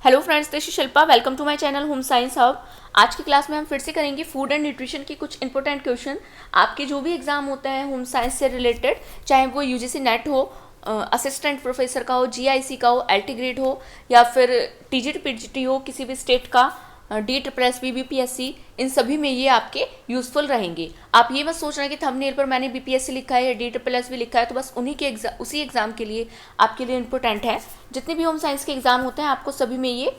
Hello friends, this is Shilpa. Welcome to my channel home science hub. आज की class में हम फिर से करेंगे फूड एंड न्यूट्रिशन की कुछ इंपॉर्टेंट क्वेश्चन। आपके जो भी एग्जाम होते हैं होम साइंस से रिलेटेड, चाहे वो यूजीसी नेट हो, असिस्टेंट प्रोफेसर का हो, जीआईसी का हो, एलटी ग्रेड हो, या फिर टीजीटी पीजीटी हो किसी भी स्टेट का, DSSS बीपीएससी, इन सभी में ये आपके यूजफुल रहेंगे। आप ये मत सोच रहे हैं कि थंबनेल पर मैंने बीपीएससी लिखा है या DSSS भी लिखा है तो बस उन्हीं के उसी एग्जाम के लिए आपके लिए इंपॉर्टेंट है। जितने भी होम साइंस के एग्जाम होते हैं आपको सभी में ये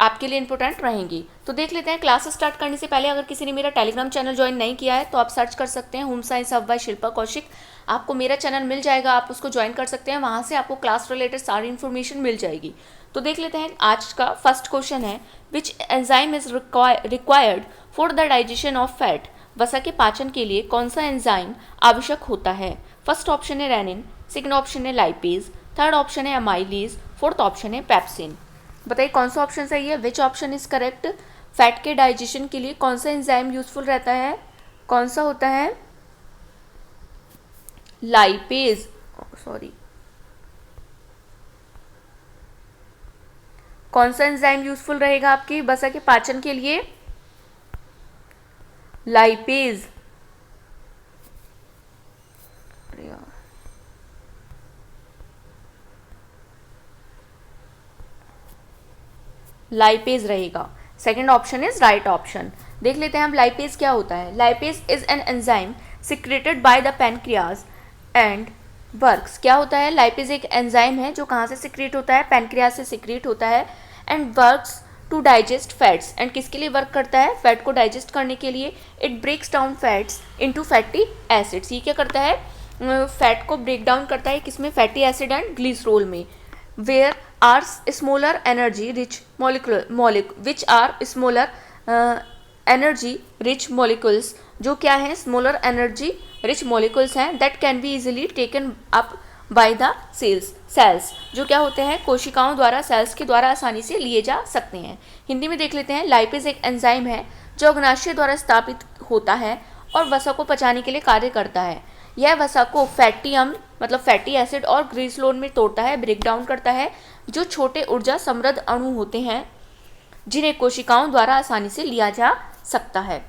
आपके लिए इंपॉर्टेंट रहेंगी। तो देख लेते हैं। क्लास स्टार्ट करने से पहले अगर किसी ने मेरा टेलीग्राम चैनल ज्वाइन नहीं किया है तो आप सर्च कर सकते हैं home science hub by Shilpa Kaushik. आपको मेरा चैनल मिल जाएगा, आप उसको ज्वाइन कर सकते हैं। वहाँ से आपको क्लास रिलेटेड सारी इन्फॉर्मेशन मिल जाएगी। तो देख लेते हैं। आज का फर्स्ट क्वेश्चन है, which enzyme is required for the digestion of fat. वसा के पाचन के लिए कौन सा एंजाइम आवश्यक होता है? फर्स्ट ऑप्शन है रेनिन, सेकंड ऑप्शन है लाइपेज, थर्ड ऑप्शन है अमाइलेज, फोर्थ ऑप्शन है पेप्सिन। बताइए कौन सा ऑप्शन सही है, which option is correct. Fat के डाइजेशन के लिए कौन सा एंजाइम यूजफुल रहता है? कौन सा होता है? लाइपेज, सॉरी, कौन सा एंजाइम यूजफुल रहेगा आपकी वसा के पाचन के लिए? लाइपेज। लाइपेज रहेगा। Second option is right option. देख लेते हैं हम लाइपेज क्या होता है। Lipase is an enzyme secreted by the pancreas and works. क्या होता है? लाइपेज एक एंजाइम है जो कहाँ से सिक्रेट होता है? पैनक्रियाज से सिक्रेट होता है। And works to digest fats. And किसके लिए वर्क करता है? फैट को डाइजेस्ट करने के लिए। It breaks down fats into fatty acids. ये क्या करता है? फैट को ब्रेक डाउन करता है किसमें? फैटी एसिड एंड ग्लिसरोल में। where are smaller energy rich which are smaller energy rich molecules, जो क्या है? smaller energy rich molecules हैं that can be easily taken up by the cells, जो क्या होते हैं? कोशिकाओं द्वारा, सेल्स के द्वारा आसानी से लिए जा सकते हैं। हिंदी में देख लेते हैं। लाइपेज एक एंजाइम है जो अग्नाशय द्वारा स्थापित होता है और वसा को पचाने के लिए कार्य करता है। यह वसा को फैटी अम्ल मतलब फैटी एसिड और ग्लिसरोल में तोड़ता है, ब्रेक डाउन करता है, जो छोटे ऊर्जा समृद्ध अणु होते हैं जिन्हें कोशिकाओं द्वारा आसानी से लिया जा सकता है।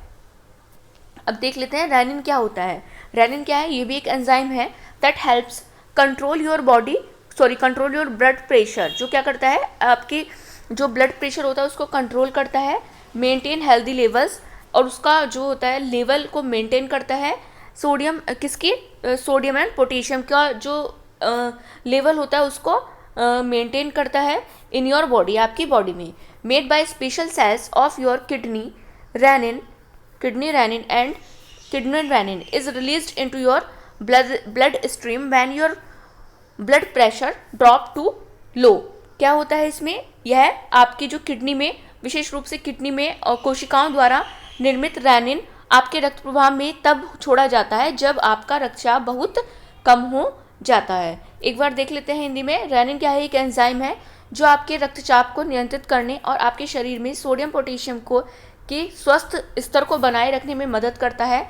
अब देख लेते हैं रेनिन क्या होता है। रेनिन क्या है? ये भी एक एंजाइम है that helps control your blood pressure. जो क्या करता है? आपकी जो ब्लड प्रेशर होता है उसको कंट्रोल करता है, मेंटेन हेल्दी लेवल्स, और उसका जो होता है लेवल को मेंटेन करता है। सोडियम किसकी? सोडियम एंड पोटेशियम का जो लेवल होता है उसको मेंटेन करता है इन योर बॉडी, आपकी बॉडी में। Made by special cells of your kidney renin is released into your blood stream when your blood pressure drop to low. क्या होता है इसमें? यह आपकी जो किडनी में, विशेष रूप से किडनी में कोशिकाओं द्वारा निर्मित रेनिन आपके रक्त प्रवाह में तब छोड़ा जाता है जब आपका रक्तचाप बहुत कम हो जाता है। एक बार देख लेते हैं हिंदी में। रेनिन क्या है? एक एंजाइम है जो आपके रक्तचाप को नियंत्रित करने और आपके शरीर में सोडियम पोटेशियम को के स्वस्थ स्तर को बनाए रखने में मदद करता है।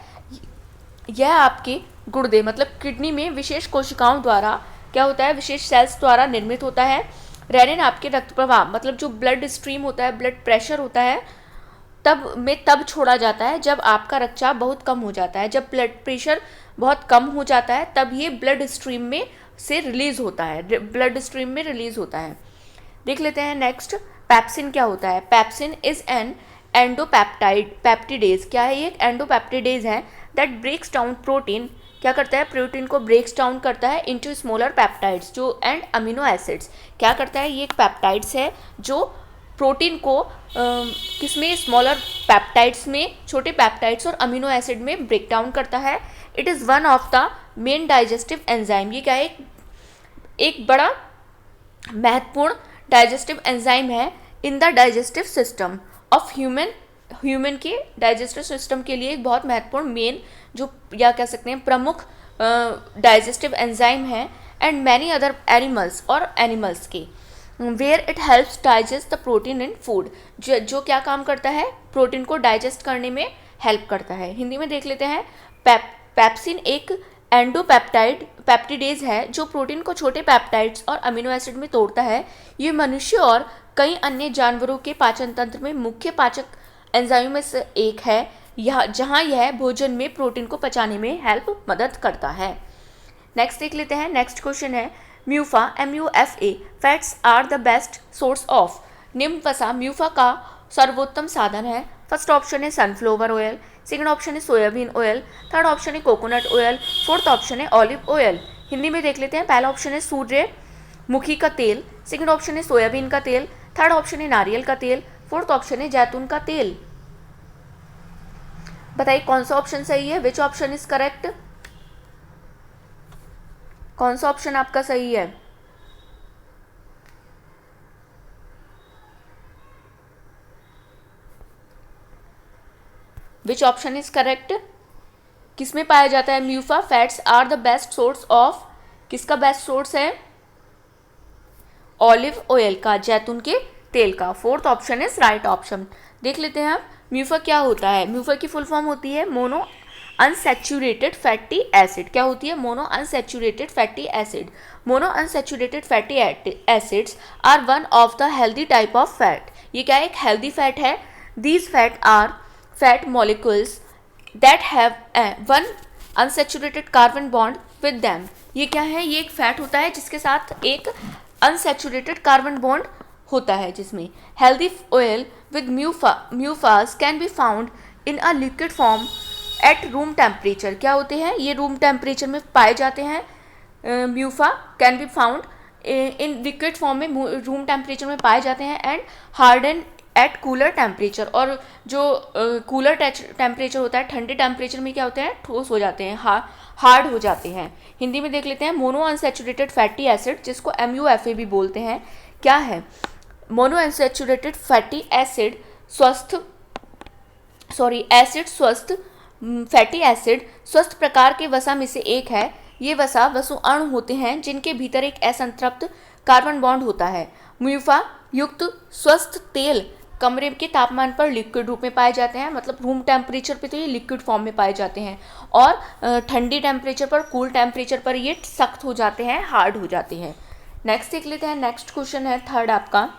यह आपके गुर्दे मतलब किडनी में विशेष कोशिकाओं द्वारा क्या होता है? विशेष सेल्स द्वारा निर्मित होता है। रेनिन आपके रक्त प्रवाह मतलब जो ब्लड स्ट्रीम होता है, ब्लड प्रेशर होता है, तब छोड़ा जाता है जब आपका रक्तचाप बहुत कम हो जाता है। जब ब्लड प्रेशर बहुत कम हो जाता है तब ये ब्लड स्ट्रीम में रिलीज होता है। देख लेते हैं नेक्स्ट। पेप्सिन क्या होता है? Pepsin is an peptidase. क्या है? ये एक एंडोपेप्टिडेज है दैट ब्रेक्स डाउन प्रोटीन। क्या करता है? प्रोटीन को ब्रेक्स डाउन करता है इनटू स्मॉलर पेप्टाइड्स जो एंड अमीनो एसिड्स। क्या करता है? ये एक पेप्टाइड्स है जो प्रोटीन को किसमें? स्मॉलर पेप्टाइड्स में, छोटे पेप्टाइड्स और अमीनो एसिड में ब्रेक डाउन करता है। It is one of the main digestive enzyme. ये क्या है? एक बड़ा महत्वपूर्ण डाइजेस्टिव एंजाइम है in the digestive system of human के डाइजेस्टिव सिस्टम के लिए एक बहुत महत्वपूर्ण मेन, जो या कह सकते हैं प्रमुख डाइजेस्टिव एंजाइम है। एंड मैनी अदर एनिमल्स के where it helps digest the protein in food. जो क्या काम करता है? प्रोटीन को डाइजेस्ट करने में हेल्प करता है। हिंदी में देख लेते हैं। पेप्सिन एक पेप्टिडेज है जो प्रोटीन को छोटे पेप्टाइड्स और अमीनो एसिड में तोड़ता है। ये मनुष्य और कई अन्य जानवरों के पाचन तंत्र में मुख्य पाचक एंजाइम में से एक है, जहां यह भोजन में प्रोटीन को पचाने में मदद करता है। नेक्स्ट देख लेते हैं। नेक्स्ट क्वेश्चन है MUFA MUFA fats are the best source of. निम्न वसा म्यूफा का सर्वोत्तम साधन है। फर्स्ट ऑप्शन है सनफ्लावर ऑयल, सेकंड ऑप्शन है सोयाबीन ऑयल, थर्ड ऑप्शन है कोकोनट ऑयल, फोर्थ ऑप्शन है ऑलिव ऑयल। हिंदी में देख लेते हैं। पहला ऑप्शन है सूर्यमुखी का तेल, सेकंड ऑप्शन है सोयाबीन का तेल, थर्ड ऑप्शन है नारियल का तेल, फोर्थ ऑप्शन है जैतून का तेल। बताइए कौन सा ऑप्शन सही है, विच ऑप्शन इज करेक्ट। कौन सा ऑप्शन आपका सही है? Which option is correct. किसमें पाया जाता है MUFA? Fats are the best source of, किसका बेस्ट सोर्स है? ऑलिव ऑयल का, जैतून के तेल का। Fourth option is right option. देख लेते हैं आप म्यूफा क्या होता है। म्यूफा की फुल फॉर्म होती है मोनो अनसैचुरेटेड फैटी एसिड। क्या होती है? Mono unsaturated fatty acid. Mono unsaturated fatty acids are one of the healthy type of fat. ये क्या है? एक हेल्दी फैट है। These fat are fat molecules that have one unsaturated carbon bond with them. ये क्या है? ये एक फैट होता है जिसके साथ एक अनसैचुरेटेड कार्बन बॉन्ड होता है। जिसमें healthy oil with MUFAs can be found in a liquid form at room temperature. क्या होते हैं? ये रूम टेम्परेचर में पाए जाते हैं। MUFA can be found in liquid form में रूम टेम्परेचर में पाए जाते हैं and harden at cooler temperature. और जो कूलर टेम्परेचर होता है, ठंडे टेम्परेचर में क्या होते हैं? ठोस हो जाते हैं, हार्ड हो जाते हैं। हिंदी में देख लेते हैं। मोनो अनसैचुरेटेड फैटी एसिड, जिसको MUFA भी बोलते हैं, क्या है? Mono unsaturated fatty acid fatty acid स्वस्थ प्रकार के वसा में से एक है। ये वसा वसु अणु होते हैं जिनके भीतर एक असंतृप्त कार्बन बॉन्ड होता है। म्यूफा युक्त स्वस्थ तेल कमरे के तापमान पर लिक्विड रूप में पाए जाते हैं। मतलब रूम टेम्परेचर पे तो ये लिक्विड फॉर्म में पाए जाते हैं, और ठंडी टेम्परेचर पर, कूल टेम्परेचर पर ये सख्त हो जाते हैं, हार्ड हो जाते हैं। नेक्स्ट देख लेते हैं। नेक्स्ट क्वेश्चन है थर्ड आपका।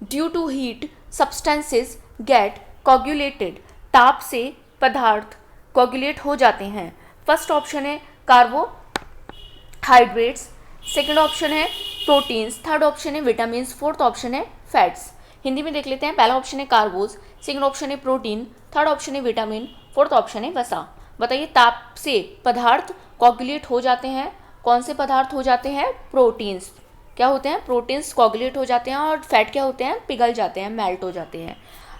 Due to heat substances get coagulated. ताप से पदार्थ कोगुलेट हो जाते हैं। फर्स्ट ऑप्शन है कार्बोहाइड्रेट्स, सेकंड ऑप्शन है प्रोटीन्स, थर्ड ऑप्शन है विटामिन्स, फोर्थ ऑप्शन है फैट्स। हिंदी में देख लेते हैं। पहला ऑप्शन है कार्बोज, सेकंड ऑप्शन है प्रोटीन, थर्ड ऑप्शन है विटामिन, फोर्थ ऑप्शन है वसा। बताइए ताप से पदार्थ कोगुलेट हो जाते हैं। कौन से पदार्थ हो जाते हैं? प्रोटीन्स। क्या होते हैं? प्रोटीन्स कोगुलेट हो जाते हैं, और फैट क्या होते हैं? पिघल जाते हैं, मेल्ट हो जाते हैं।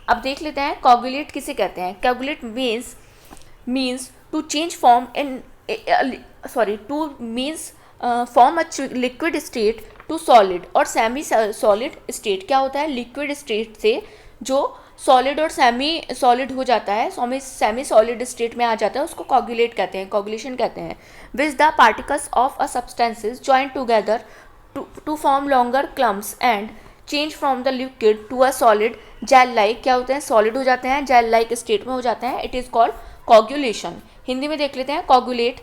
अब देख लेते हैं कोगुलेट किसे कहते हैं। Coagulate means to change form form a liquid state to solid और सेमी सॉलिड स्टेट। क्या होता है? लिक्विड स्टेट से जो सॉलिड और सेमी सॉलिड हो जाता है, सेमी सॉलिड स्टेट में आ जाता है, उसको कोगुलेट कहते हैं, कोगुलेशन कहते हैं। Which the particles of a substances join together to form longer clumps and change from the liquid to a solid gel like. क्या होते हैं? सॉलिड हो जाते हैं, जेल लाइक स्टेट में हो जाते हैं। It is called coagulation. Hindi में देख लेते हैं। कोगुलेट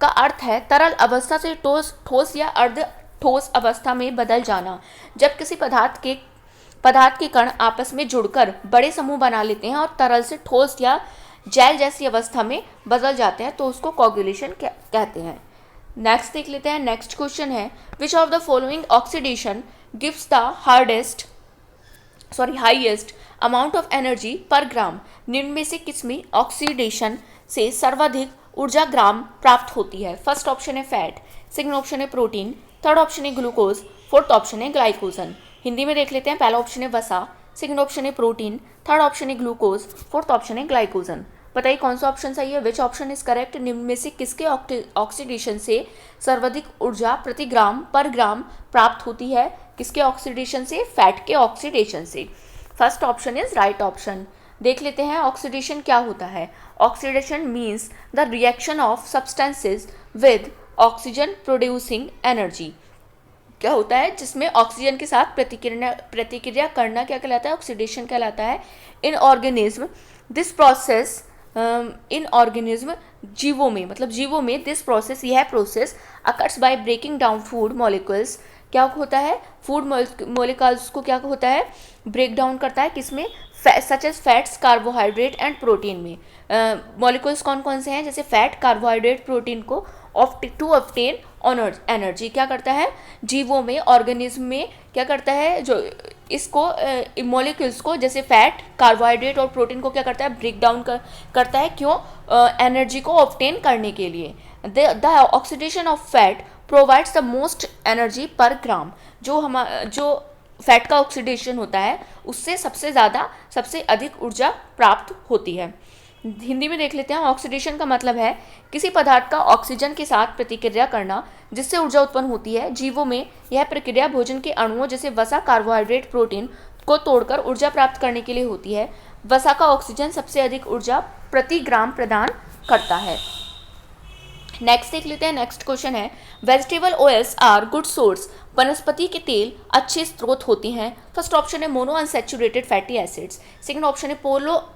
का अर्थ है तरल अवस्था से ठोस या अर्ध ठोस अवस्था में बदल जाना। जब किसी पदार्थ के कण आपस में जुड़कर बड़े समूह बना लेते हैं और तरल से ठोस या जेल जैसी अवस्था में बदल जाते हैं, तो उसको कोगुलेशन कहते हैं। नेक्स्ट देख लेते हैं। नेक्स्ट क्वेश्चन है which of the following oxidation gives the highest amount of energy पर ग्राम। निम्न में से किसमें ऑक्सीडेशन से सर्वाधिक ऊर्जा ग्राम प्राप्त होती है? फर्स्ट ऑप्शन है फैट, सेकंड ऑप्शन है प्रोटीन, थर्ड ऑप्शन है ग्लूकोज, फोर्थ ऑप्शन है ग्लाइकोजन। हिंदी में देख लेते हैं। पहला ऑप्शन है वसा, सेकंड ऑप्शन है प्रोटीन, थर्ड ऑप्शन है ग्लूकोज, फोर्थ ऑप्शन है ग्लाइकोजन। बताइए कौन सा ऑप्शन सही है, विच ऑप्शन इज करेक्ट। निम्न में से किसके ऑक्सीडेशन से सर्वाधिक ऊर्जा प्रति ग्राम पर ग्राम प्राप्त होती है? किसके ऑक्सीडेशन से? फैट के ऑक्सीडेशन से। First option is right option. देख लेते हैं ऑक्सीडेशन क्या होता है। Oxidation means the reaction of substances with oxygen producing energy. क्या होता है? जिसमें ऑक्सीजन के साथ प्रतिक्रिया करना क्या कहलाता है? ऑक्सीडेशन कहलाता है। In organism this process in organism, जीवों में, मतलब जीवों में दिस प्रोसेस, यह process occurs by breaking down food molecules, क्या होता है, फूड मॉलिक्यूल्स को क्या होता है, ब्रेक डाउन करता है, किसमें, such as fats, carbohydrate and protein में। मॉलिक्यूल्स कौन कौन से हैं, जैसे फैट, कार्बोहाइड्रेट, प्रोटीन को टू ऑब्टेन एनर्जी क्या करता है, जीवों में, ऑर्गेनिज्म में क्या करता है, जो इसको मॉलिक्यूल्स को, जैसे फैट, कार्बोहाइड्रेट और प्रोटीन को क्या करता है, ब्रेक डाउन करता है, क्यों, एनर्जी को ऑब्टेन करने के लिए। The oxidation of fat provides the most energy पर ग्राम, जो फैट का ऑक्सीडेशन होता है उससे सबसे अधिक ऊर्जा प्राप्त होती है। हिंदी में देख लेते हैं। ऑक्सीडेशन का मतलब है किसी पदार्थ का ऑक्सीजन के साथ प्रतिक्रिया करना जिससे ऊर्जा उत्पन्न होती है। जीवों में यह प्रक्रिया भोजन के अणुओं जैसे वसा, कार्बोहाइड्रेट, प्रोटीन को तोड़कर ऊर्जा प्राप्त करने के लिए होती है। वसा का ऑक्सीजन सबसे अधिक ऊर्जा प्रति ग्राम प्रदान करता है। नेक्स्ट देख लेते हैं। नेक्स्ट क्वेश्चन है, vegetable oils are good source, वनस्पति के तेल अच्छे स्रोत होते हैं। फर्स्ट ऑप्शन है mono unsaturated fatty acids, second option है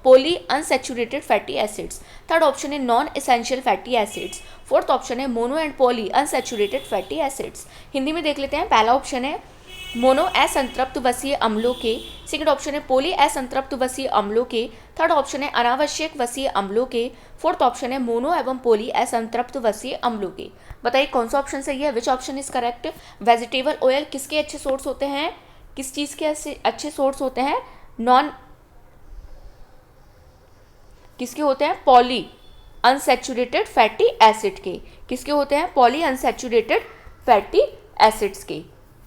poly unsaturated fatty acids, third option है non essential fatty acids, fourth option है mono and poly unsaturated fatty acids. Hindi में देख लेते हैं। पहला ऑप्शन है मोनो असंतृप्त वसीय अम्लों के, सेकंड ऑप्शन है पॉली असंतृप्त वसीय अम्लों के, थर्ड ऑप्शन है अनावश्यक वसीय अम्लों के, फोर्थ ऑप्शन है मोनो एवं पॉली असंतृप्त वसीय अम्लों के। बताइए कौन सा ऑप्शन सही है, which option is correct. Vegetable oil किसके अच्छे सोर्स होते हैं, किस चीज़ के अच्छे सोर्स होते हैं, किसके होते हैं, पॉली अनसैचुरेटेड फैटी एसिड के, किसके होते हैं, पॉली अनसैचुरेटेड फैटी एसिड्स के।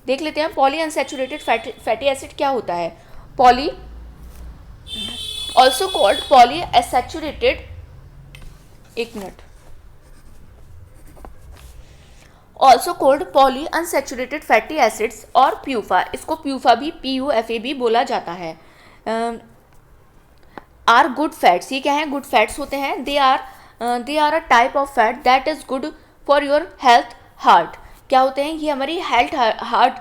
देख लेते हैं पॉली अनसैचुरेटेड फैटी एसिड क्या होता है। Poly also called poly unsaturated, एक minute, also called poly unsaturated fatty acids और प्यूफा, इसको प्यूफा भी, PUFA भी बोला जाता है। आर गुड फैट्स, ये क्या है, गुड फैट्स होते हैं। They are a type of fat that is good for your health heart, क्या होते हैं, ये हमारी हेल्थ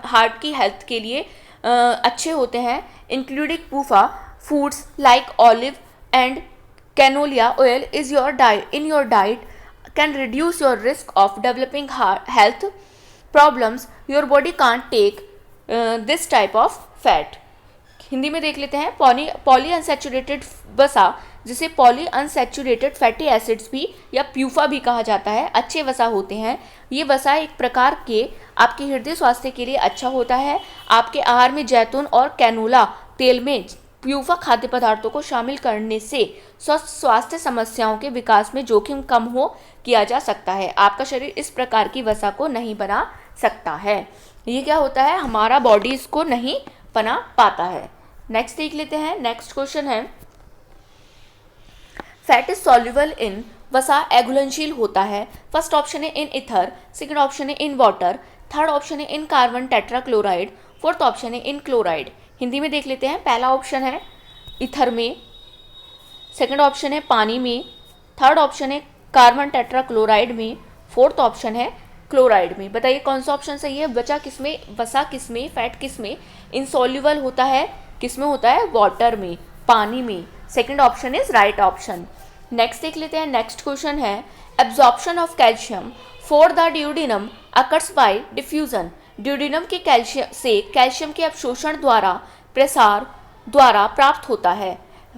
हार्ट की हेल्थ के लिए अच्छे होते हैं। Including PUFA foods like olive and canola oil is your diet in your diet can reduce your risk of developing health problems, your body can't take this type of fat. Hindi में देख लेते हैं। Poly unsaturated वसा, जिसे poly unsaturated fatty acids भी या PUFA भी कहा जाता है, अच्छे वसा होते हैं। ये वसा एक प्रकार के आपके हृदय स्वास्थ्य के लिए अच्छा होता है। आपके आहार में जैतून और कैनोला तेल में प्यूफा खाद्य पदार्थों को शामिल करने से स्वस्थ स्वास्थ्य समस्याओं के विकास में जोखिम कम हो किया जा सकता है। आपका शरीर इस प्रकार की वसा को नहीं बना सकता है। ये क्या होता है, हमारा बॉडी इसको नहीं बना पाता है। नेक्स्ट देख लेते हैं। नेक्स्ट क्वेश्चन है, फैट इज सॉल्युबल इन, वसा अघुलनशील होता है। फर्स्ट ऑप्शन है इन इथर, सेकंड ऑप्शन है इन वाटर, थर्ड ऑप्शन है इन कार्बन टेट्राक्लोराइड, फोर्थ ऑप्शन है इन क्लोराइड। हिंदी में देख लेते हैं। पहला ऑप्शन है इथर में, सेकंड ऑप्शन है पानी में, थर्ड ऑप्शन है कार्बन टेट्राक्लोराइड में, फोर्थ ऑप्शन है क्लोराइड में। बताइए कौन सा ऑप्शन सही है। बचा किसमें, वसा किसमें, फैट किसमें इनसॉल्युबल होता है, किसमें होता है, वाटर में, पानी में। Second option is right option. Next देख लेते हैं। नेक्स्ट क्वेश्चन है, absorption of calcium for the duodenum occurs by diffusion, duodenum के कैल्शियम से कैल्शियम के अवशोषण द्वारा, प्रसार द्वारा प्राप्त होता है।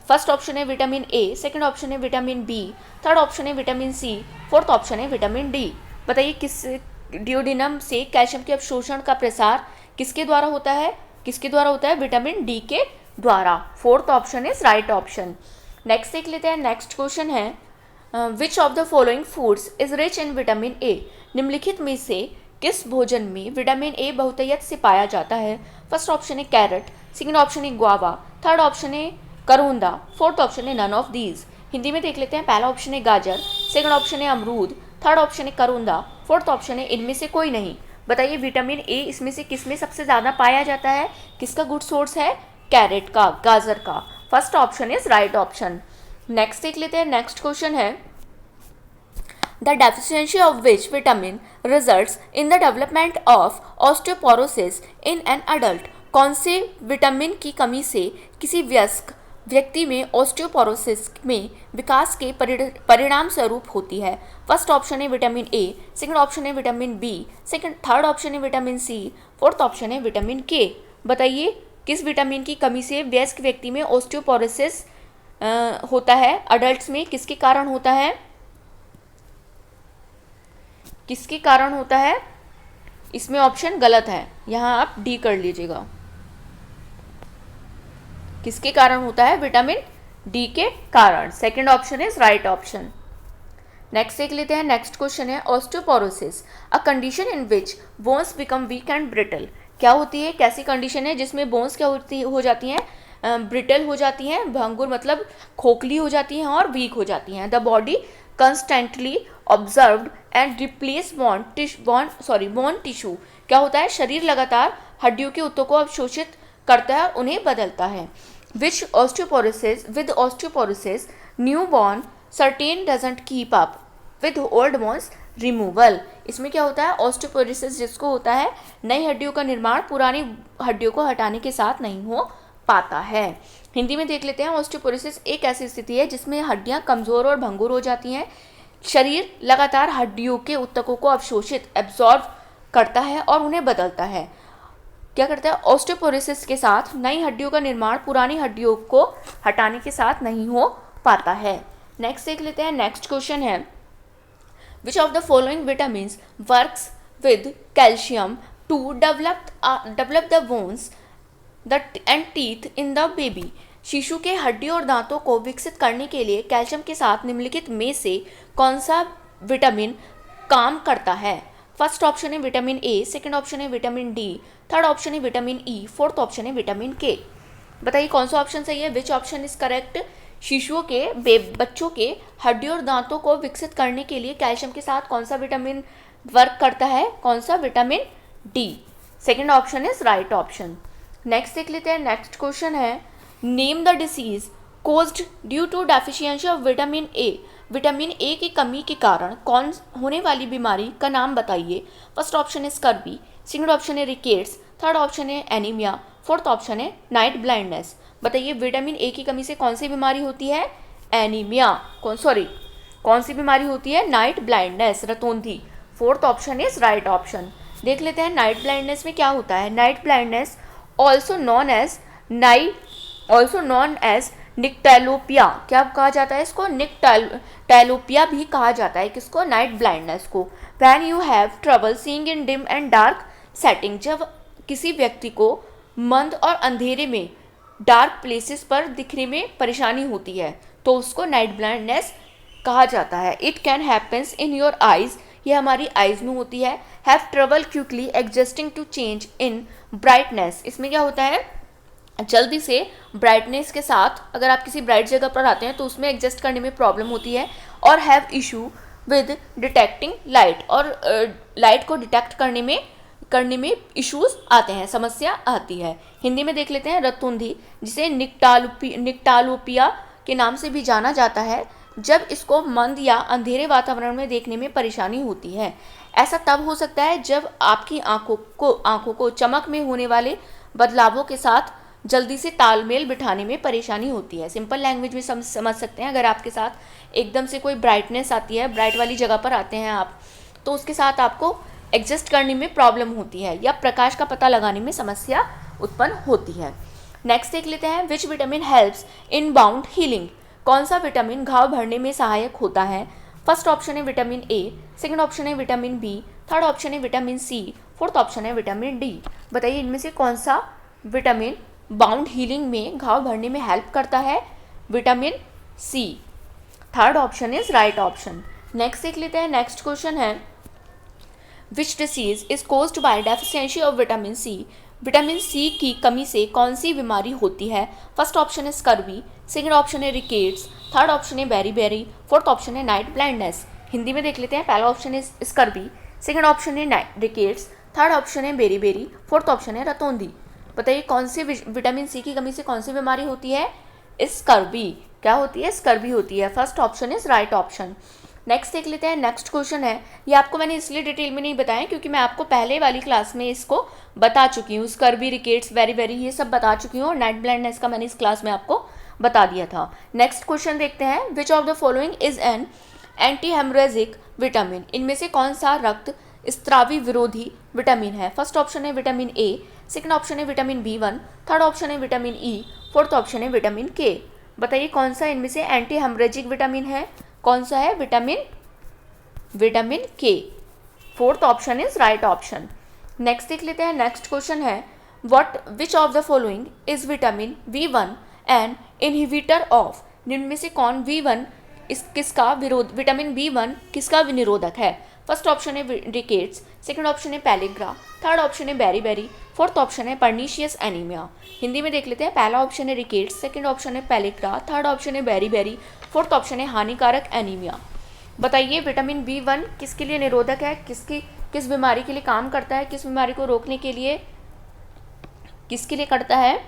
फर्स्ट ऑप्शन है विटामिन ए, सेकंड ऑप्शन है विटामिन बी, थर्ड ऑप्शन है विटामिन सी, फोर्थ ऑप्शन है विटामिन डी। बताइए किस ड्यूडिनम से कैल्शियम के अवशोषण का प्रसार किसके द्वारा होता है, किसके द्वारा होता है, विटामिन डी के द्वारा। Fourth option is right option. Next देख लेते हैं। नेक्स्ट क्वेश्चन है, which of the following foods is rich in vitamin A, निम्नलिखित में से किस भोजन में विटामिन ए बहुतायत से पाया जाता है। फर्स्ट ऑप्शन है कैरेट, सेकंड ऑप्शन है गुआवा, थर्ड ऑप्शन है करोंदा, फोर्थ ऑप्शन है नन ऑफ दीज। हिंदी में देख लेते हैं। पहला ऑप्शन है गाजर, सेकंड ऑप्शन है अमरूद, थर्ड ऑप्शन है करोंदा, फोर्थ ऑप्शन है इनमें से कोई नहीं। बताइए विटामिन ए इसमें से किसमें सबसे ज़्यादा पाया जाता है, किसका गुड सोर्स है, कैरेट का, गाजर का। First option is right option. Next देख लेते हैं। नेक्स्ट क्वेश्चन है, the deficiency of which vitamin results in the development of osteoporosis in an adult, कौन से विटामिन की कमी से किसी वयस्क व्यक्ति में ऑस्टियोपोरोसिस में विकास के परिणाम स्वरूप होती है? फर्स्ट ऑप्शन है विटामिन ए, सेकंड ऑप्शन है विटामिन बी, थर्ड ऑप्शन है विटामिन सी, फोर्थ ऑप्शन है विटामिन के। बताइए किस विटामिन की कमी से वयस्क व्यक्ति में ऑस्टियोपोरोसिस होता है? अडल्ट्स में किसके कारण होता है? किसके कारण होता है? इसमें ऑप्शन गलत है, यहाँ आप डी कर लीजिएगा। किसके कारण होता है? विटामिन डी के कारण। Second option is right option. Next देख लेते हैं। नेक्स्ट क्वेश्चन है osteoporosis, a condition in which bones become weak and brittle. क्या होती है? कैसी कंडीशन है जिसमें बोन्स क्या हो जाती हैं? ब्रिटल हो जाती हैं, भंगुर मतलब खोखली हो जाती हैं और वीक हो जाती हैं। The body constantly observed and replace bone tissue. क्या होता है? शरीर लगातार हड्डियों के उत्तकों को अवशोषित करता है और उन्हें बदलता है। Which with osteoporosis new born certain doesn't keep up with old bones removal. इसमें क्या होता है? ऑस्टियोपोरोसिस जिसको होता है, नई हड्डियों का निर्माण पुरानी हड्डियों को हटाने के साथ नहीं हो पाता है। हिंदी में देख लेते हैं। ऑस्टियोपोरोसिस एक ऐसी स्थिति है जिसमें हड्डियां कमजोर और भंगुर हो जाती हैं। शरीर लगातार हड्डियों के उत्तकों को अवशोषित एब्जॉर्ब करता है और उन्हें बदलता है। क्या करता है? ऑस्टियोपोरोसिस के साथ नई हड्डियों का निर्माण पुरानी हड्डियों को हटाने के साथ नहीं हो पाता है। नेक्स्ट देख लेते हैं। नेक्स्ट क्वेश्चन है which of the following vitamins works with calcium to develop the bones and teeth in the baby. शिशु के हड्डी और दांतों को विकसित करने के लिए कैल्शियम के साथ निम्नलिखित में से कौन सा विटामिन काम करता है? फर्स्ट ऑप्शन है विटामिन ए, सेकंड ऑप्शन है विटामिन डी, थर्ड ऑप्शन है विटामिन ई, फोर्थ ऑप्शन है विटामिन के। बताइए कौन सा ऑप्शन सही है? Which option is correct? शिशुओं के बच्चों के हड्डी और दांतों को विकसित करने के लिए कैल्शियम के साथ कौन सा विटामिन वर्क करता है? कौन सा? Vitamin D. Second option is right option. Next देख लेते हैं। नेक्स्ट क्वेश्चन है name the disease caused due to deficiency of vitamin A. Vitamin A की कमी के कारण कौन होने वाली बीमारी का नाम बताइए? फर्स्ट ऑप्शन है स्कर्वी, सेकंड ऑप्शन है रिकेट्स, थर्ड ऑप्शन है एनीमिया, फोर्थ ऑप्शन है नाइट ब्लाइंडनेस। बताइए विटामिन ए की कमी से कौन सी बीमारी होती है? एनीमिया। कौन सी बीमारी होती है? नाइट ब्लाइंडनेस, रतौंधी। Fourth option is right option. देख लेते हैं नाइट ब्लाइंडनेस में क्या होता है। Night blindness also known as nyctalopia. क्या कहा जाता है इसको? निक्टेलोपिया भी कहा जाता है। किसको? नाइट ब्लाइंडनेस को। When you have trouble seeing in dim and dark setting. जब किसी व्यक्ति को मंद और अंधेरे में डार्क प्लेसेस पर दिखने में परेशानी होती है तो उसको नाइट ब्लाइंडनेस कहा जाता है। It can happens in your eyes. ये हमारी आइज में होती है। Have trouble quickly adjusting to change in brightness. इसमें क्या होता है? जल्दी से ब्राइटनेस के साथ अगर आप किसी ब्राइट जगह पर आते हैं तो उसमें एडजस्ट करने में प्रॉब्लम होती है। और have issue with detecting light. और लाइट को डिटेक्ट करने में इश्यूज आते हैं, समस्या आती है। हिंदी में देख लेते हैं रतौंधी, जिसे निक्टालोपिया के नाम से भी जाना जाता है, जब इसको मंद या अंधेरे वातावरण में देखने में परेशानी होती है। ऐसा तब हो सकता है जब आपकी आंखों को चमक में होने वाले बदलावों के साथ जल्दी से तालमेल बिठाने में परेशानी होती है। सिंपल लैंग्वेज में समझ सकते हैं। अगर आपके साथ एकदम से कोई ब्राइटनेस आती है, ब्राइट वाली जगह पर आते हैं आप, तो उसके साथ आपको एडजस्ट करने में प्रॉब्लम होती है या प्रकाश का पता लगाने में समस्या उत्पन्न होती है। नेक्स्ट देख लेते हैं which vitamin helps in bound healing. कौन सा विटामिन घाव भरने में सहायक होता है? फर्स्ट ऑप्शन है विटामिन ए, सेकंड ऑप्शन है विटामिन बी, थर्ड ऑप्शन है विटामिन सी, फोर्थ ऑप्शन है विटामिन डी। बताइए इनमें से कौन सा विटामिन बाउंड हीलिंग में घाव भरने में हेल्प करता है? Vitamin C. Third option is right option. Next देख लेते हैं। नेक्स्ट क्वेश्चन है which disease is caused by deficiency of vitamin C. Vitamin C की कमी से कौन सी बीमारी होती है? फर्स्ट ऑप्शन है स्कर्वी, सेकंड ऑप्शन है रिकेट्स, थर्ड ऑप्शन है बेरी, फोर्थ ऑप्शन है नाइट ब्लाइंडनेस। हिंदी में देख लेते हैं। पहला ऑप्शन है स्कर्वी, सेकंड ऑप्शन है रिकेट्स, थर्ड ऑप्शन है बेरी, फोर्थ ऑप्शन है रतौंधी। बताइए कौन सी विटामिन सी की कमी से कौन सी बीमारी होती है? स्कर्वी। क्या होती है? स्कर्वी होती है। First option is right option. Next देख लेते हैं। नेक्स्ट क्वेश्चन है, ये आपको मैंने इसलिए डिटेल में नहीं बताया क्योंकि मैं आपको पहले वाली क्लास में इसको बता चुकी हूँ। स्कर्वी, रिकेट्स, बेरी ये सब बता चुकी हूँ और नाइट ब्लाइंडनेस का मैंने इस क्लास में आपको बता दिया था। नेक्स्ट क्वेश्चन देखते हैं, विच of the following is an anti haemorrhagic vitamin, इनमें से कौन सा रक्त स्त्रावी विरोधी विटामिन है। फर्स्ट ऑप्शन है विटामिन ए, सेकंड ऑप्शन है विटामिन बी1, थर्ड ऑप्शन है विटामिन ई, फोर्थ ऑप्शन है विटामिन के। बताइए कौन सा इनमें से एंटी हेमरेजिक विटामिन है, कौन सा है, विटामिन के। Fourth option is right option. Next देख लेते हैं, नेक्स्ट क्वेश्चन है, which of the following is vitamin B1 and inhibitor of, इनमें से कौन बी1 किसका विरोध, विटामिन बी1 किसका निरोधक है। फर्स्ट ऑप्शन है रिकेट्स, सेकंड ऑप्शन है पैलिग्रा, थर्ड ऑप्शन है बेरी, फोर्थ ऑप्शन है पर्नीशियस एनीमिया। हिंदी में देख लेते हैं, पहला ऑप्शन है रिकेट्स, सेकंड ऑप्शन है पैलिग्रा, थर्ड ऑप्शन है बेरी, फोर्थ ऑप्शन है हानिकारक एनीमिया। बताइए विटामिन बी1 किसके लिए निरोधक है, किस बीमारी के लिए काम करता है, किस बीमारी को रोकने के लिए किसके लिए करता है,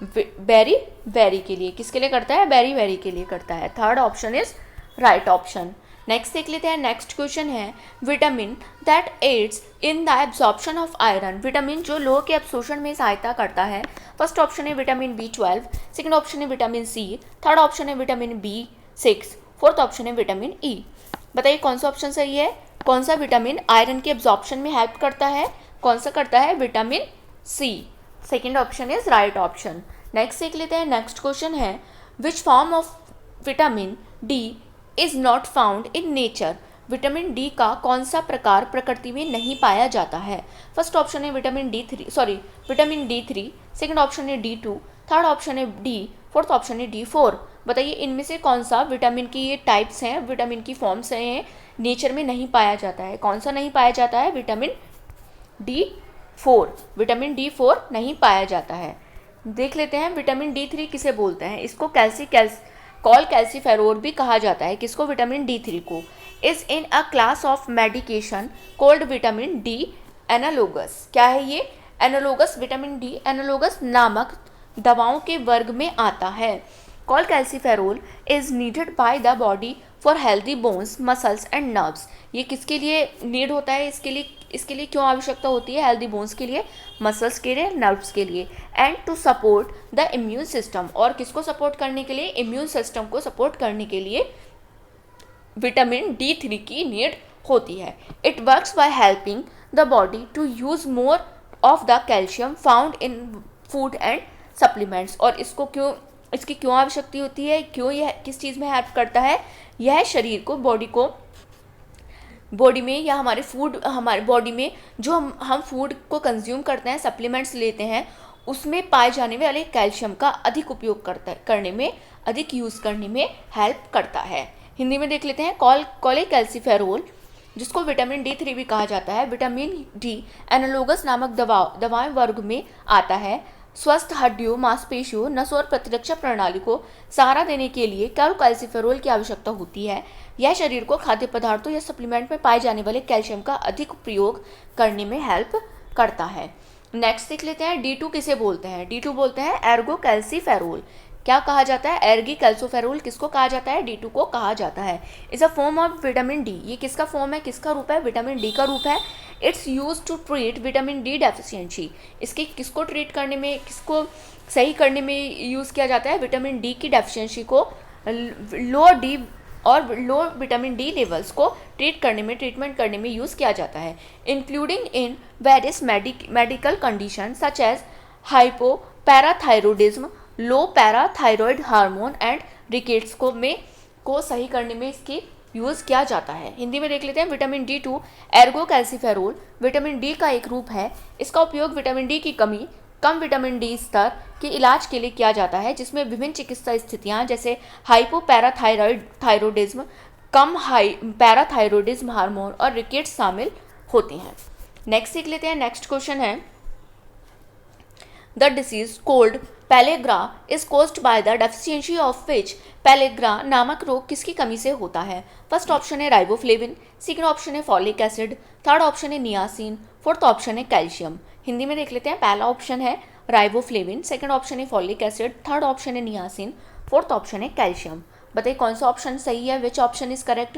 बेरी के लिए, किसके लिए करता है, बेरी के लिए करता है। Third option is right option. Next देख लेते हैं, नेक्स्ट क्वेश्चन है, vitamin that adds in the absorption of iron, vitamin जो लोह के अवशोषण में सहायता करता है। फर्स्ट ऑप्शन है विटामिन बी12, सेकंड ऑप्शन है विटामिन सी, थर्ड ऑप्शन है विटामिन बी6, फोर्थ ऑप्शन है विटामिन ई। बताइए कौन सा ऑप्शन सही है, कौन सा विटामिन आयरन के एब्जॉर्प्शन में हेल्प करता है, कौन सा करता है, vitamin C. Second option is right option. Next देख लेते हैं, नेक्स्ट क्वेश्चन है, which form of vitamin D is not found in nature, vitamin D का कौन सा प्रकार प्रकृति में नहीं पाया जाता है। फर्स्ट ऑप्शन है विटामिन डी3, सेकंड ऑप्शन है डी2, थर्ड ऑप्शन है डी, फोर्थ ऑप्शन है डी4। बताइए इनमें से कौन सा विटामिन की ये टाइप्स हैं, विटामिन की फॉर्म्स हैं, नेचर में नहीं पाया जाता है, कौन सा नहीं पाया जाता है, विटामिन डी4 नहीं पाया जाता है। देख लेते हैं विटामिन डी3 किसे बोलते हैं, इसको कैल्सीफेरोल भी कहा जाता है, किसको, विटामिन डी3 को। Is in a class of medication cold vitamin D analogous, क्या है ये, एनालोगस, विटामिन डी एनालोगस नामक दवाओं के वर्ग में आता है। Call calciferol is needed by the body for healthy bones, muscles and nerves, ये किसके लिए नीड होता है, इसके लिए क्यों आवश्यकता होती है, हेल्दी बोन्स के लिए, मसल्स के लिए, नर्व्स के लिए। And to support the immune system, और किसको सपोर्ट करने के लिए, इम्यून सिस्टम को सपोर्ट करने के लिए विटामिन डी3 की नीड होती है। It works by helping the body to use more of the calcium found in food and supplements, और इसकी क्यों आवश्यकता होती है, क्यों यह किस चीज़ में हेल्प करता है, यह शरीर को, बॉडी में या हमारे बॉडी में जो हम फूड को कंज्यूम करते हैं, सप्लीमेंट्स लेते हैं, उसमें पाए जाने वाले कैल्शियम का अधिक उपयोग करने में, अधिक यूज़ करने में हेल्प करता है। हिंदी में देख लेते हैं, कॉलेकैल्सीफेरोल जिसको विटामिन डी3 भी कहा जाता है, विटामिन डी एनालोगस नामक दवाएं वर्ग में आता है। स्वस्थ हड्डियों, मांसपेशियों, नसों और प्रतिरक्षा प्रणाली को सहारा देने के लिए कैल्सीफेरोल की आवश्यकता होती है। यह शरीर को खाद्य पदार्थों या सप्लीमेंट में पाए जाने वाले कैल्शियम का अधिक प्रयोग करने में हेल्प करता है। नेक्स्ट देख लेते हैं, डी2 किसे बोलते हैं, डी2 बोलते हैं एर्गो कैल्सीफेरोल, क्या कहा जाता है, एर्गी कैल्सोफेरोल किसको कहा जाता है, डी2 को कहा जाता है। Is a form of vitamin D, ये किसका फॉर्म है, किसका रूप है, विटामिन डी का रूप है। It's use to treat vitamin D deficiency, इसके किसको ट्रीट करने में, किसको सही करने में यूज़ किया जाता है, विटामिन डी की डेफिशिएंसी को, लो विटामिन डी लेवल्स को ट्रीटमेंट करने में यूज़ किया जाता है, including in various medical condition such as hypoparathyroidism, low parathyroid hormone and rickets को सही करने में इसकी यूज़ किया जाता है। हिंदी में देख लेते हैं, vitamin D two ergocalciferol vitamin D का एक रूप है। इसका उपयोग विटामिन डी की कमी, कम विटामिन डी स्तर के इलाज के लिए किया जाता है, जिसमें विभिन्न चिकित्सा स्थितियां जैसे हाइपोपैराथायरोडिज्म, कम पैराथायरोडिज्म हार्मोन और रिकेट्स शामिल होती हैं। नेक्स्ट देख लेते हैं, नेक्स्ट क्वेश्चन है, the disease cold pellagra is caused by the deficiency of which, pellagra नामक रोग किसकी कमी से होता है। फर्स्ट ऑप्शन है राइबोफ्लेविन, सेकंड ऑप्शन है फॉलिक एसिड, थर्ड ऑप्शन है नियासिन, फोर्थ ऑप्शन है कैल्शियम। हिंदी में देख लेते हैं, पहला ऑप्शन है राइबोफ्लेविन, सेकंड ऑप्शन है फॉलिक एसिड, थर्ड ऑप्शन है नियासिन, फोर्थ ऑप्शन है कैल्शियम। बताइए कौन सा ऑप्शन सही है, which option is correct.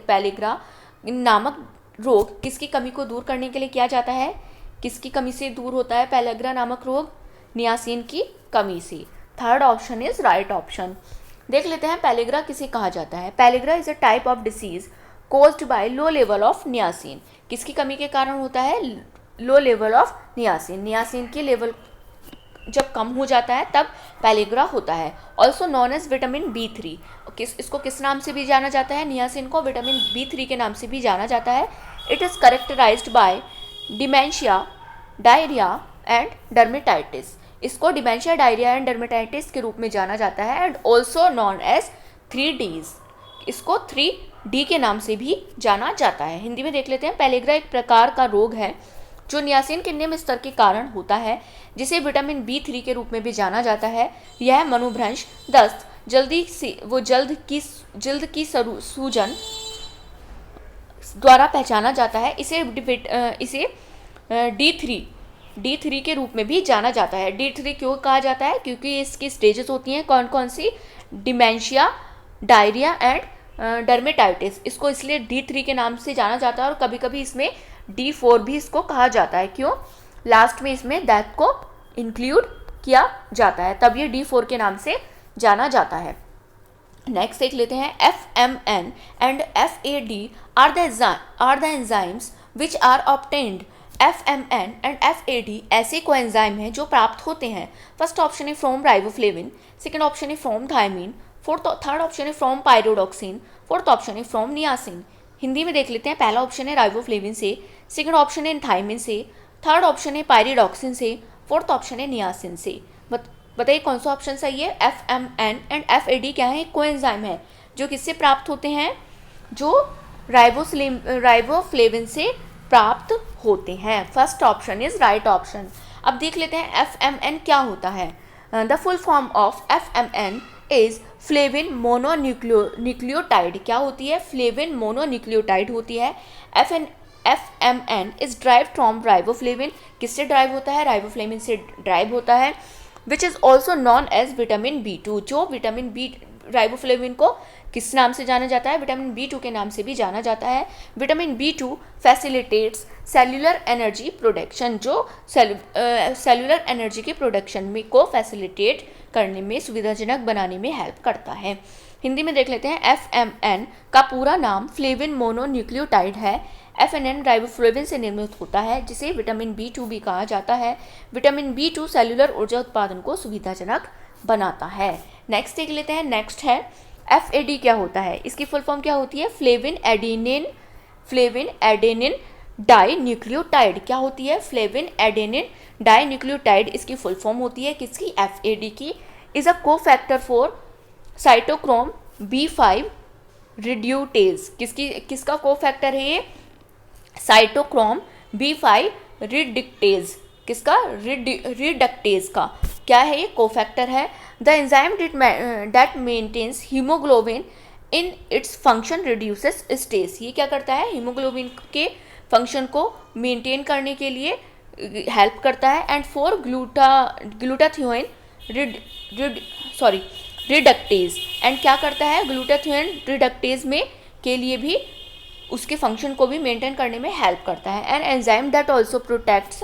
Pellagra नामक रोग किसकी कमी को दूर करने के लिए किया जाता है, किसकी कमी से दूर होता है पैलेग्रा नामक रोग, नियासिन की कमी से। Third option is right option. देख लेते हैं पेलिग्रा किसे कहा जाता है। Pellagra is a type of disease caused by low level of niacin. किसकी कमी के कारण होता है? Low level of niacin. Niacin की लेवल जब कम हो जाता है तब पेलिग्रा होता है। Also known as vitamin B3। इसको किस नाम से भी जाना जाता है? नियासिन को विटामिन B3 के नाम से भी जाना जाता है। It is characterized by dementia, diarrhoea and dermatitis. इसको डिमेंशिया, डायरिया एंड डर्मेटाइटिस के रूप में जाना जाता है। And also known as 3Ds। इसको 3D के नाम से भी जाना जाता है। हिंदी में देख लेते हैं। पेलिग्रा एक प्रकार का रोग है जो नियासिन के निम्न स्तर के कारण होता है, जिसे विटामिन B3 के रूप में भी जाना जाता है। यह मनोभ्रंश, दस्त, जल्द की सूजन द्वारा पहचाना जाता है। इसे D3 के रूप में भी जाना जाता है। D3 क्यों कहा जाता है? क्योंकि इसकी स्टेजेस होती हैं कौन कौन सी? Dementia, diarrhoea and dermatitis. इसको इसलिए D3 के नाम से जाना जाता है और कभी कभी इसमें D4 भी इसको कहा जाता है। क्यों? लास्ट में इसमें डेथ को इंक्लूड किया जाता है, तब ये D4 के नाम से जाना जाता है। नेक्स्ट देख लेते हैं। FMN and FAD are the enzymes which are obtained. FMN and FAD ऐसे कोएंजाइम हैं जो प्राप्त होते हैं। फर्स्ट ऑप्शन है फ्रॉम राइबोफ्लेविन, सेकंड ऑप्शन है फ्रॉम थायमिन, थर्ड ऑप्शन है फ्रॉम पायरोडॉक्सिन, फोर्थ ऑप्शन है फ्रॉम नियासिन। हिंदी में देख लेते हैं। पहला ऑप्शन है राइबोफ्लेविन से, सेकंड ऑप्शन है थायमिन से, थर्ड ऑप्शन है पायरोडॉक्सिन से, फोर्थ ऑप्शन है नियासिन से। बताइए कौन सा ऑप्शन सही है? FMN एंड FAD क्या है? कोएंजाइम है जो किससे प्राप्त होते हैं? जो राइबोफ्लेविन से प्राप्त होते हैं। First option is right option. अब देख लेते हैं FMN क्या होता है। The full form of FMN is flavin mononucleotide. क्या होती है? फ्लेविन मोनोन्यूक्लियोटाइड होती है। FMN is derived from riboflavin. किससे ड्राइव होता है? राइबोफ्लेविन से ड्राइव होता है। Which is also known as vitamin B2। जो विटामिन B, राइबोफ्लेविन को किस नाम से जाना जाता है? विटामिन B2 के नाम से भी जाना जाता है। Vitamin B2 facilitates cellular energy production, जो सेल्यूलर एनर्जी के प्रोडक्शन में को फैसिलिटेट करने में, सुविधाजनक बनाने में हेल्प करता है। हिंदी में देख लेते हैं। FMN का पूरा नाम फ्लेविन मोनोन्यूक्लियोटाइड है। FMN राइबोफ्लेविन से निर्मित होता है, जिसे विटामिन B2 भी कहा जाता है। विटामिन B2 सेल्यूलर ऊर्जा उत्पादन को सुविधाजनक बनाता है। नेक्स्ट देख लेते हैं। नेक्स्ट है FAD क्या होता है? इसकी फुल फॉर्म क्या होती है? Flavin adenine dinucleotide. क्या होती है? Flavin adenine dinucleotide. इसकी फुल फॉर्म होती है किसकी? FAD की। इज अ को फैक्टर फॉर साइटोक्रोम B5 रिड्यूटेज। किसका को फैक्टर है ये? Cytochrome B5 reductase. किसका? रिडक्टेज का क्या है ये? को फैक्टर है। The enzyme that maintains haemoglobin in its function reduces stage. ये क्या करता है? हीमोग्लोबिन के फंक्शन को मेंटेन करने के लिए हेल्प करता है। And for glutathione reductase. And क्या करता है? ग्लूटाथियोन रिडक्टेज में के लिए भी उसके फंक्शन को भी मेंटेन करने में हेल्प करता है। And enzyme that also protects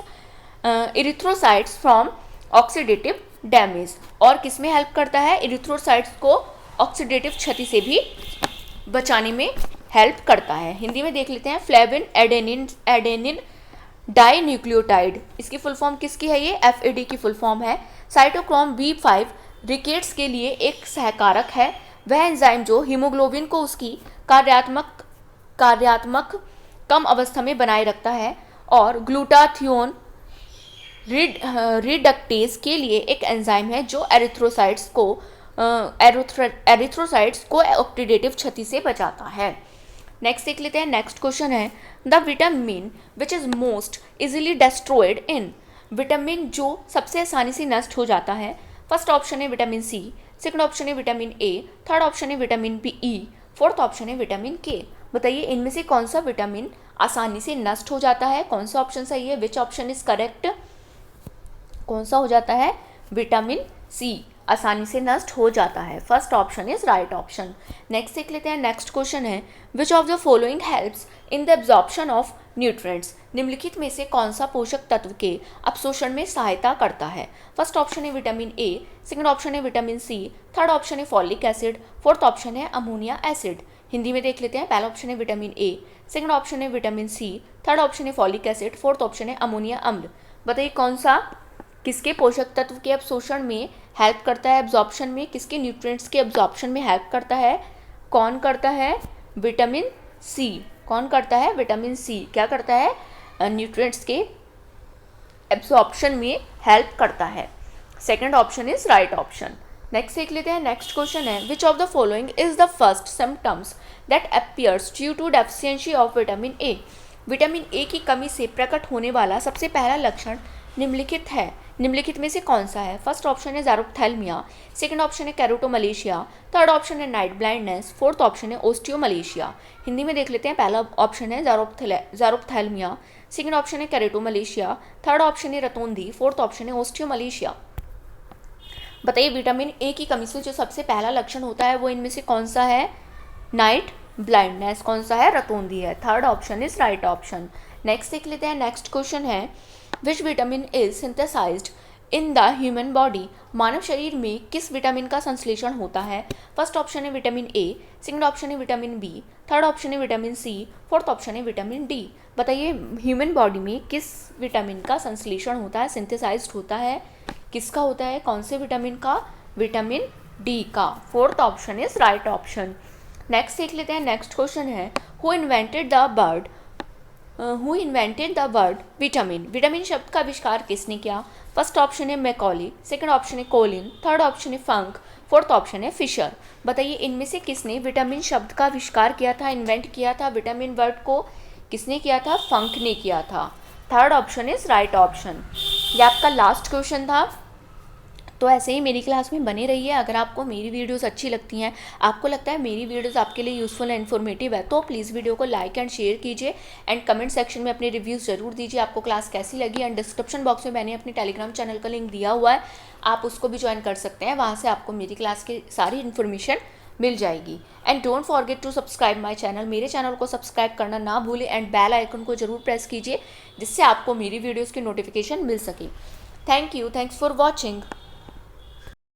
erythrocytes from oxidative damage. और किस में हेल्प करता है? इरिथ्रोसाइट्स को ऑक्सीडेटिव क्षति से भी बचाने में हेल्प करता है। हिंदी में देख लेते हैं। Flavin adenine dinucleotide. इसकी फुल फॉर्म किसकी है? ये FAD की फुल फॉर्म है। साइटोक्रोम B5 रिकेट्स के लिए एक सहकारक है। वह एंजाइम जो हीमोग्लोबिन को उसकी कार्यात्मक कम अवस्था में बनाए रखता है। और ग्लूटाथियोन रिडक्टेज के लिए एक एंजाइम है जो एरिथ्रोसाइट्स को ऑक्सीडेटिव क्षति से बचाता है। नेक्स्ट देख लेते हैं। नेक्स्ट क्वेश्चन है। The vitamin which is most easily destroyed in. Vitamin जो सबसे आसानी से नष्ट हो जाता है। फर्स्ट ऑप्शन है विटामिन C, सेकंड ऑप्शन है विटामिन A, थर्ड ऑप्शन है विटामिन E, फोर्थ ऑप्शन है विटामिन K। बताइए इनमें से कौन सा विटामिन आसानी से नष्ट हो जाता है? कौन सा ऑप्शन सही है? Which option is correct? कौन सा हो जाता है? विटामिन C आसानी से नष्ट हो जाता है। First option is right option. Next देख लेते हैं, नेक्स्ट क्वेश्चन है which of the following helps in the absorption of nutrients. निम्नलिखित में से कौन सा पोषक तत्व के अपशोषण में सहायता करता है। फर्स्ट ऑप्शन है विटामिन ए, सेकंड ऑप्शन है विटामिन सी, थर्ड ऑप्शन है फॉलिक एसिड, फोर्थ ऑप्शन है अमोनिया एसिड। हिंदी में देख लेते हैं, पहला ऑप्शन है विटामिन ए, सेकंड ऑप्शन है विटामिन सी, थर्ड ऑप्शन है फॉलिक एसिड, फोर्थ ऑप्शन है अमोनिया अम्ल। बताइए कौन सा किसके पोषक तत्व के अवशोषण में हेल्प करता है, एब्जॉर्प्शन में, किसके न्यूट्रिएंट्स के एब्जॉर्प्शन में हेल्प करता है। कौन करता है? Vitamin C. कौन करता है? विटामिन सी क्या करता है? न्यूट्रिएंट्स के एब्जॉर्प्शन में हेल्प करता है। Second option is right option. Next देख लेते हैं, नेक्स्ट क्वेश्चन है which of the following is the first symptoms that appears due to deficiency of vitamin A. Vitamin A की कमी से प्रकट होने वाला सबसे पहला लक्षण निम्नलिखित है। निम्नलिखित में से कौन सा है? फर्स्ट ऑप्शन है ज़ैरोप्थेल्मिया, सेकंड ऑप्शन है कैरोटोमलेशिया, थर्ड ऑप्शन है नाइट ब्लाइंडनेस, फोर्थ ऑप्शन है ओस्टियोमलेशिया। हिंदी में देख लेते हैं, पहला ऑप्शन है ज़ैरोप्थेल्मिया, सेकंड ऑप्शन है कैरोटोमलेशिया, थर्ड ऑप्शन है रतौंधी, फोर्थ ऑप्शन है ओस्टियोमलेशिया। बताइए विटामिन ए की कमी से जो सबसे पहला लक्षण होता है वो इनमें से कौन सा है? Night blindness. कौन सा है? रतौंधी है। Third option is right option. Next देख लेते हैं, नेक्स्ट क्वेश्चन है which vitamin is synthesised in the human body. मानव शरीर में किस विटामिन का संश्लेषण होता है? फर्स्ट ऑप्शन है विटामिन ए, सेकंड ऑप्शन है विटामिन बी, थर्ड ऑप्शन है विटामिन सी, फोर्थ ऑप्शन है विटामिन डी। बताइए ह्यूमन बॉडी में किस विटामिन का संश्लेषण होता है, सिंथेसाइज्ड होता है? किसका होता है? कौन से विटामिन का? विटामिन डी का। Fourth option is right option. Next देख लेते हैं, नेक्स्ट क्वेश्चन है who invented the word vitamin. Vitamin शब्द का आविष्कार किसने किया? फर्स्ट ऑप्शन है मैकॉली, सेकंड ऑप्शन है कोलिन, थर्ड ऑप्शन है फंक, फोर्थ ऑप्शन है फिशर। बताइए इनमें से किसने विटामिन शब्द का आविष्कार किया था, इन्वेंट किया था? विटामिन वर्ड को किसने किया था? फंक ने किया था। Third option is right option. ये आपका लास्ट क्वेश्चन था। तो ऐसे ही मेरी क्लास में बने रहिए। अगर आपको मेरी वीडियोस अच्छी लगती हैं, आपको लगता है मेरी वीडियोस आपके लिए यूज़फुल एंड इन्फॉर्मेटिव है, तो प्लीज़ वीडियो को लाइक एंड शेयर कीजिए एंड कमेंट सेक्शन में अपने रिव्यूज़ ज़रूर दीजिए आपको क्लास कैसी लगी। एंड डिस्क्रिप्शन बॉक्स में मैंने अपने टेलीग्राम चैनल का लिंक दिया हुआ है, आप उसको भी ज्वाइन कर सकते हैं। वहाँ से आपको मेरी क्लास की सारी इन्फॉर्मेशन मिल जाएगी। And don't forget to subscribe my channel. मेरे चैनल को सब्सक्राइब करना ना भूलें एंड बेल आइकन को जरूर प्रेस कीजिए जिससे आपको मेरी वीडियोज़ की नोटिफिकेशन मिल सके। Thank you, thanks for watching.